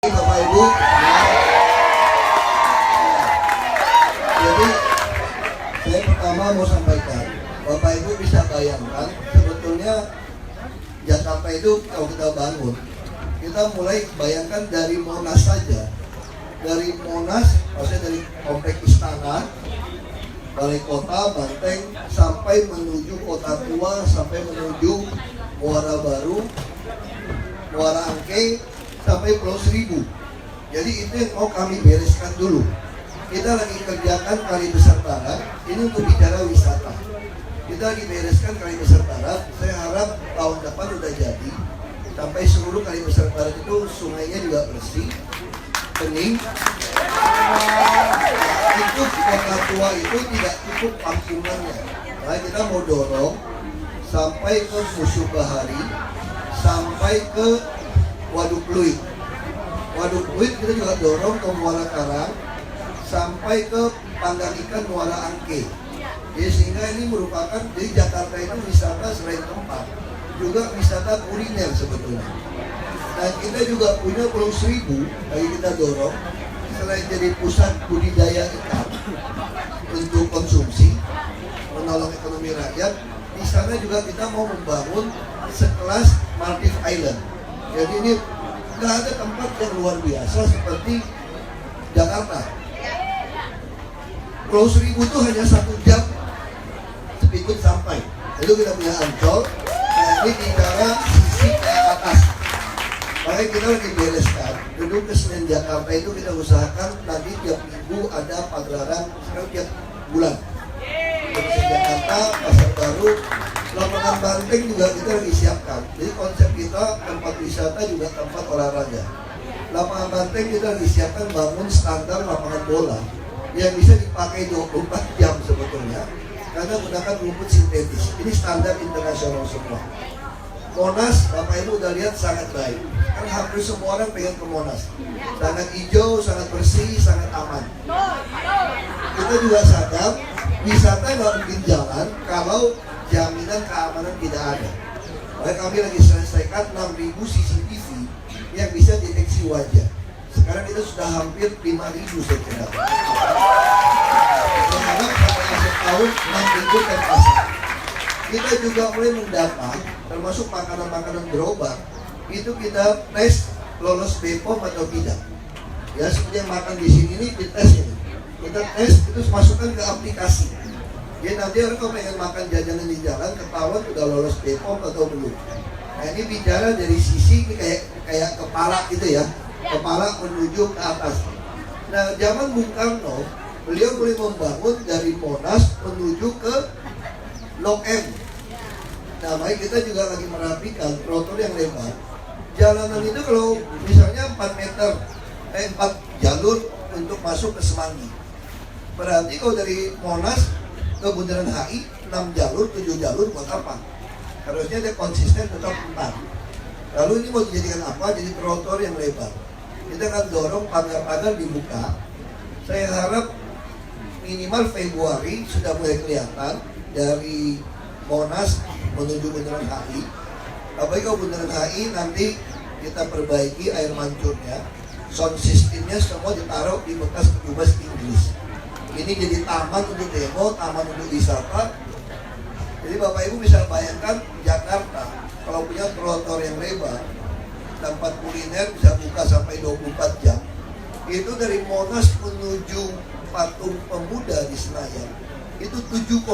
Bapak Ibu. Jadi saya pertama mau sampaikan, Bapak Ibu bisa bayangkan sebetulnya Jakarta itu kalau kita bangun, kita mulai bayangkan dari Monas saja. Dari Monas, maksudnya dari komplek Istana, Balai Kota, Banteng, sampai menuju Kota Tua, sampai menuju Muara Baru, Muara Angke, sampai Pulau Seribu. Jadi itu yang mau kami bereskan dulu. Kita lagi kerjakan Kali Besar Barat, ini untuk bicara wisata. Kita lagi bereskan Kali Besar Barat, saya harap tahun depan udah jadi. Sampai seluruh Kali Besar Barat itu sungainya juga bersih, bening. Itu Kota Tua itu tidak cukup kampungannya. Nah, kita mau dorong sampai ke Musuh Bahari, sampai ke Waduk Pluit. Waduk Pluit kita juga dorong ke Muara Karang sampai ke Panggang Ikan Muara Angke. Jadi sehingga ini merupakan, jadi Jakarta itu wisata selain tempat, juga wisata kuliner sebetulnya. Dan kita juga punya Pulau Seribu, lagi kita dorong, selain jadi pusat budidaya ikan untuk konsumsi, menolong ekonomi rakyat. Di sana juga kita mau membangun sekelas Maldives Island. Jadi ini nggak ada tempat yang luar biasa seperti Jakarta. Pulau Seribu itu hanya 1 jam ikut sampai. Itu kita punya Ancol. Nah ini di daerah sisi ke atas. Makanya kita lagi bereskan. Dulu ke Senen Jakarta itu kita usahakan nanti tiap minggu ada pagelaran, sekarang tiap bulan. Di Jakarta, Pasar Baru, lapangan banteng juga kita lagi siapkan. Jadi konsep kita tempat wisata juga tempat olahraga. Lapangan banteng kita lagi siapkan bangun standar lapangan bola yang bisa dipakai 24 jam sebetulnya karena menggunakan rumput sintetis. Ini standar internasional semua. Monas, Bapak Ibu udah lihat sangat baik. Kan hampir semua orang pengen ke Monas. Sangat hijau, sangat bersih, sangat aman. Kita juga sadar wisata nggak mungkin jalan kalau jaminan keamanan tidak ada. Oleh kami lagi selesaikan 6.000 CCTV yang bisa deteksi wajah. Sekarang kita sudah hampir 5.000 saya kira. Berharap sampai akhir tahun 6.000 terpasang. Kita juga mulai mendata, termasuk makanan-makanan gerobak, itu kita tes lolos BPOM atau tidak. Ya seperti yang makan di sini ini dites ini. Kita tes itu masukkan ke aplikasi. Jadi nanti orang kalau pengen makan jajanan di jalan ketahuan udah lolos BPOM atau belum. Nah ini bicara dari sisi ini kayak kepala gitu ya, kepala menuju ke atas. Nah zaman Bung Karno beliau mulai membangun dari Monas menuju ke Blok M. Nah makanya kita juga lagi merapikan trotoar yang lebar. Jalanan itu kalau misalnya 4 meter, 4 jalur untuk masuk ke Semanggi. Berarti kalau dari Monas ke Bundaran HI 6 jalur, 7 jalur buat apa? Harusnya dia konsisten tetap 4. Lalu ini mau dijadikan apa? Jadi trotoar yang lebar. Kita akan dorong pagar-pagar dibuka. Saya harap minimal Februari sudah mulai kelihatan dari Monas menuju Bundaran HI. Apalagi kalau Bundaran HI nanti kita perbaiki air mancurnya, sound systemnya semua ditaruh di bekas kedubes Inggris. Ini jadi taman untuk demo, taman untuk wisata. Jadi Bapak Ibu bisa bayangkan Jakarta kalau punya trotoar yang lebar, tempat kuliner bisa buka sampai 24 jam. Itu dari Monas menuju Patung Pemuda di Senayan itu 7,7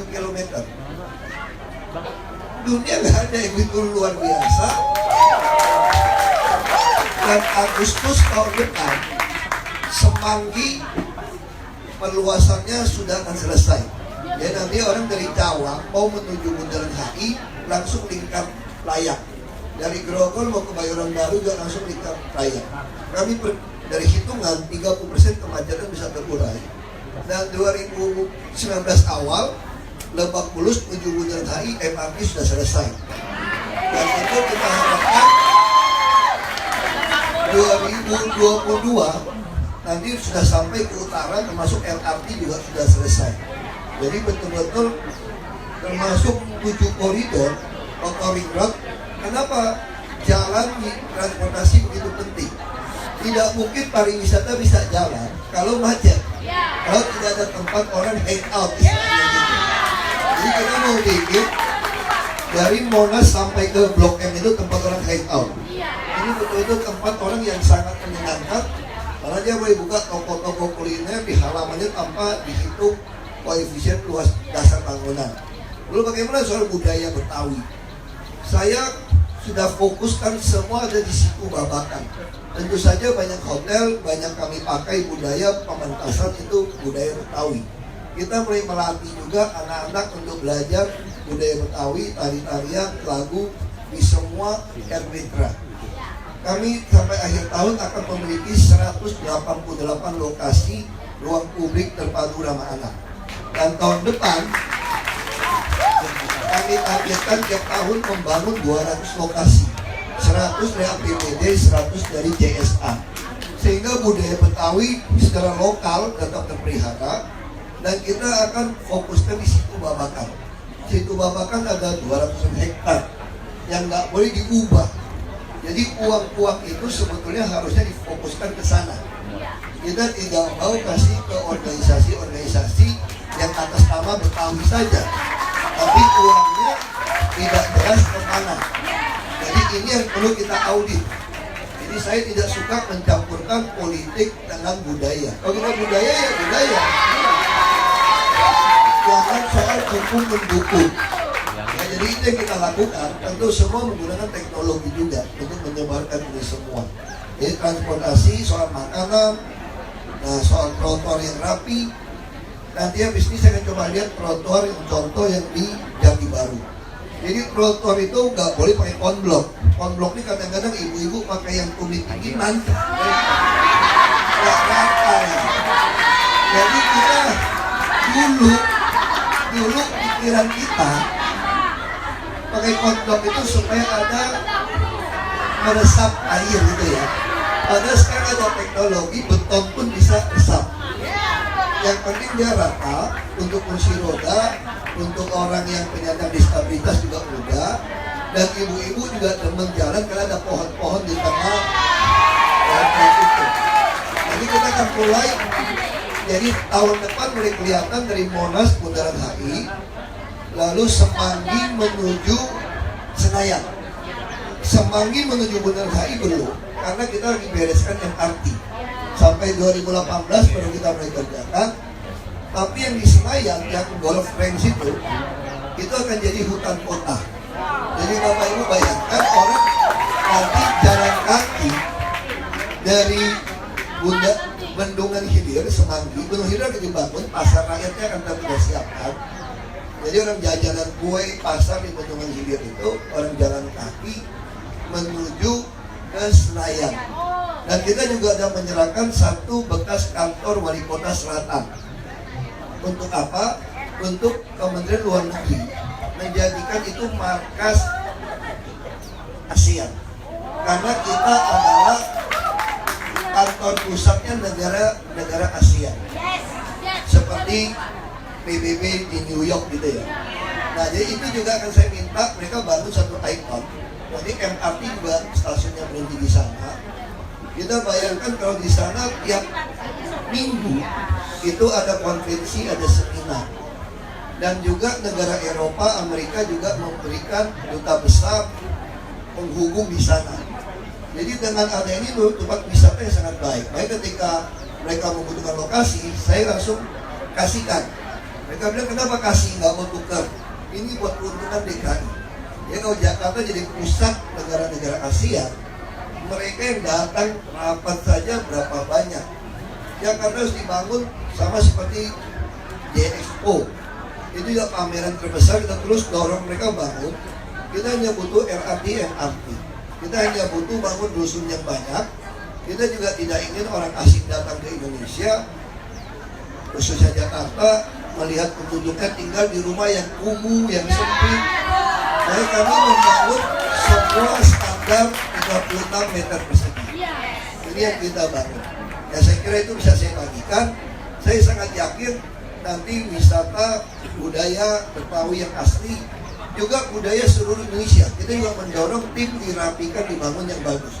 km. Dunia nggak ada yang itu luar biasa. Dan Agustus tahun depan Semanggi perluasannya sudah akan selesai. Ya nanti orang dari Jawa mau menuju Bundaran HI langsung lingkar layak. Dari Grogol mau ke Bayoran Baru juga langsung lingkar layak. Kami dari hitungan 30% kemacetan bisa terurai. Dan 2019 awal Lebak Bulus menuju Bundaran HI MRT sudah selesai. Dan itu kita harapkan 2022 nanti sudah sampai ke utara, termasuk LRT juga sudah selesai. Jadi betul-betul termasuk 7 koridor Outer Ring Road. Kenapa jalan di transportasi begitu penting? Tidak mungkin pariwisata bisa jalan kalau macet. Kalau tidak ada tempat orang hangout, istilahnya gitu. Jadi kita mau bikin dari Monas sampai ke Blok M itu tempat orang hangout. Ini betul-betul tempat orang yang sangat menyenangkan. Karena dia boleh buka toko-toko kuliner di halamannya tanpa dihitung koefisien luas dasar bangunan. Lalu bagaimana soal budaya Betawi? Saya sudah fokuskan semua ada di situ Babakan. Tentu saja banyak hotel, banyak kami pakai budaya pementasan itu budaya Betawi. Kita mulai melatih juga anak-anak untuk belajar budaya Betawi, tari-tarian, lagu di semua RW. Kami sampai akhir tahun akan memiliki 188 lokasi ruang publik terpadu ramah anak. Dan tahun depan kami targetkan tiap tahun membangun 200 lokasi. 100 dari APBD, 100 dari CSA. Sehingga budaya Betawi secara lokal tetap terpelihara dan kita akan fokuskan di Situ Babakan. Situ Babakan ada 200 hektar yang nggak boleh diubah. Jadi uang-uang itu sebetulnya harusnya difokuskan ke sana. Kita tidak mau kasih ke organisasi-organisasi yang atas nama Betawi saja, tapi uangnya tidak jelas kemana. Jadi ini yang perlu kita audit. Jadi saya tidak suka mencampurkan politik dengan budaya. Kalau kita budaya ya budaya. Jangan soal hukum mendukung. Jadi itu yang kita lakukan, tentu semua menggunakan teknologi juga untuk menyebarkan ini semua. Jadi transportasi, soal makanan, nah soal trotoar yang rapi. Nanti habis ini saya akan coba lihat trotoar yang contoh yang di Jati Baru. Jadi trotoar itu nggak boleh pakai konblok. Konblok ini kadang-kadang ibu-ibu pakai yang kulit dinginan, nggak rata ya. Jadi kita dulu pikiran kita pakai konblok itu supaya ada meresap air gitu ya. Padahal sekarang ada teknologi beton pun bisa resap. Yang penting dia rata untuk kursi roda, untuk orang yang penyandang disabilitas juga mudah, dan ibu-ibu juga demen jalan karena ada pohon-pohon di tengah itu. Jadi kita akan mulai. Jadi tahun depan mulai kelihatan dari Monas Bundaran HI, lalu Semanggi menuju Senayan. Semanggi menuju Bundaran HI belum, karena kita lagi bereskan MRT. Sampai 2018 baru kita mulai kerjakan. Tapi yang di Senayan, yang golf range itu akan jadi hutan kota. Jadi Bapak Ibu bayangkan orang nanti jalan kaki dari Bendungan Hilir, Semanggi, Bendungan Hilir akan dibangun, pasar rakyatnya akan kita siapkan. Jadi orang jajanan kue pasar di Bendungan Hilir itu orang jalan kaki menuju ke Senayan. Dan kita juga ada menyerahkan satu bekas kantor wali kota Selatan. Untuk apa? Untuk Kementerian Luar Negeri, menjadikan itu markas ASEAN. Karena kita adalah kantor pusatnya negara ASEAN. Seperti PBB di New York gitu ya. Nah, jadi itu juga akan saya minta mereka bangun satu icon. Jadi MRT juga stasiunnya berhenti di sana. Kita bayangkan kalau di sana tiap minggu itu ada konferensi, ada seminar. Dan juga negara Eropa, Amerika juga memberikan duta besar penghubung di sana. Jadi dengan ada ini tempat wisata yang sangat baik. Baik ketika mereka membutuhkan lokasi, saya langsung kasihkan. Mereka bilang, kenapa kasih, nggak mau tukar? Ini buat keuntungan DKI. Ya kalau Jakarta jadi pusat negara-negara Asia, mereka yang datang rapat saja berapa banyak. Jakarta harus dibangun sama seperti Expo. Itu juga pameran terbesar, kita terus dorong mereka bangun. Kita hanya butuh LRT, MRT. Kita hanya butuh bangun dusun yang banyak. Kita juga tidak ingin orang asing datang ke Indonesia, khususnya Jakarta, melihat penduduknya tinggal di rumah yang kumuh, yang sempit. Jadi kami membangun semua standar 36 meter persegi. Ini yang kita bangun. Ya saya kira itu bisa saya bagikan. Saya sangat yakin nanti wisata budaya Betawi yang asli, juga budaya seluruh Indonesia. Kita juga mendorong tim dirapikan, dibangun yang bagus.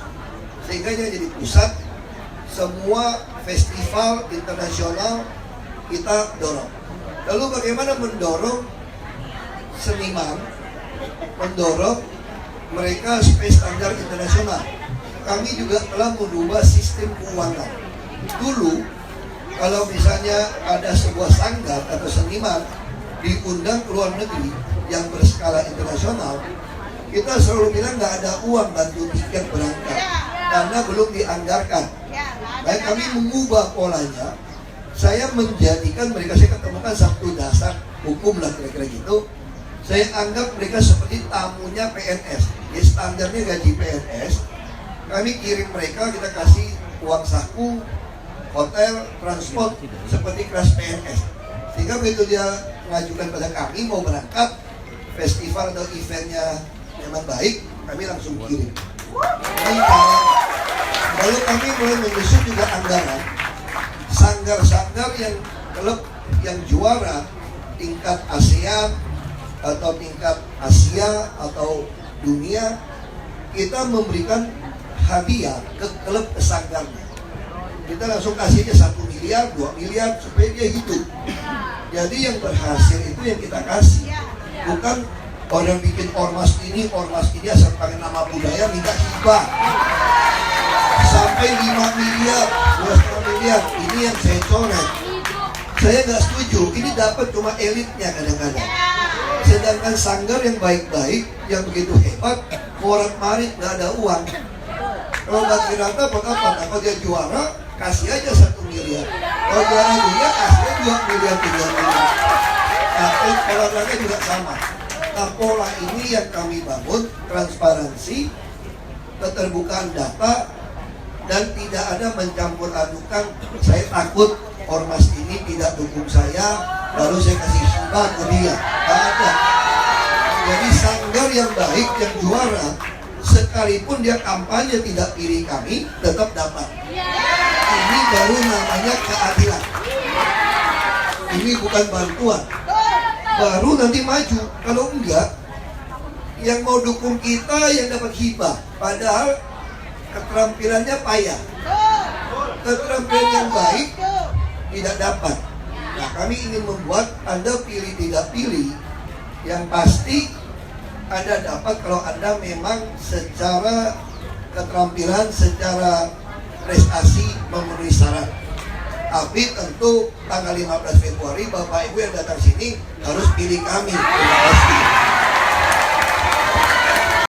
Sehingga dia jadi pusat semua festival internasional kita dorong. Lalu bagaimana mendorong seniman, mendorong mereka supaya standar internasional? Kami juga telah merubah sistem keuangan. Dulu, kalau misalnya ada sebuah sanggar atau seniman diundang ke luar negeri yang berskala internasional, kita selalu bilang nggak ada uang bantu tiket berangkat karena belum dianggarkan. Baik, kami mengubah polanya. Saya menjadikan mereka, saya ketemukan satu dasar hukum lah kira-kira gitu. Saya anggap mereka seperti tamunya PNS. Jadi standarnya gaji PNS. Kami kirim mereka, kita kasih uang saku, hotel, transport seperti kelas PNS. Sehingga begitu dia mengajukan pada kami mau berangkat, festival atau eventnya memang baik, kami langsung kirim. Lalu kami mulai menyusun juga anggaran sanggar-sanggar yang klub yang juara tingkat ASEAN atau tingkat Asia atau dunia, kita memberikan hadiah ke klub sanggarnya. Kita langsung kasih aja 1 miliar, 2 miliar supaya dia hidup. Jadi yang berhasil itu yang kita kasih, bukan orang bikin ormas ini asal pakai nama budaya minta hibah sampai 5 miliar, 2,5 miliar. Ini yang saya coret. Saya nggak setuju. Ini dapat cuma elitnya kadang-kadang. Sedangkan sanggar yang baik-baik, yang begitu hebat, morat-marit nggak ada uang. Kalau bagi rata buat apa? Kalau dia juara, kasih aja 1 miliar. Kalau juara dunia, kasih 2 miliar, 3 miliar. Nah, olahraga juga sama. Nah, pola ini yang kami bangun, transparansi, keterbukaan data, dan tidak ada mencampur adukan. Saya takut ormas ini tidak dukung saya, lalu saya kasih hibah ke dia. Tidak ada. Jadi sanggar yang baik, yang juara, sekalipun dia kampanye tidak pilih kami, tetap dapat. Ini baru namanya keadilan. Ini bukan bantuan. Baru nanti maju. Kalau enggak, yang mau dukung kita yang dapat hibah, padahal keterampilannya payah. Keterampilan yang baik tidak dapat. Nah, kami ingin membuat Anda pilih tidak pilih, yang pasti Anda dapat kalau Anda memang secara keterampilan, secara prestasi memenuhi syarat. Tapi tentu tanggal 15 Februari Bapak Ibu yang datang sini harus pilih kami. Terima kasih.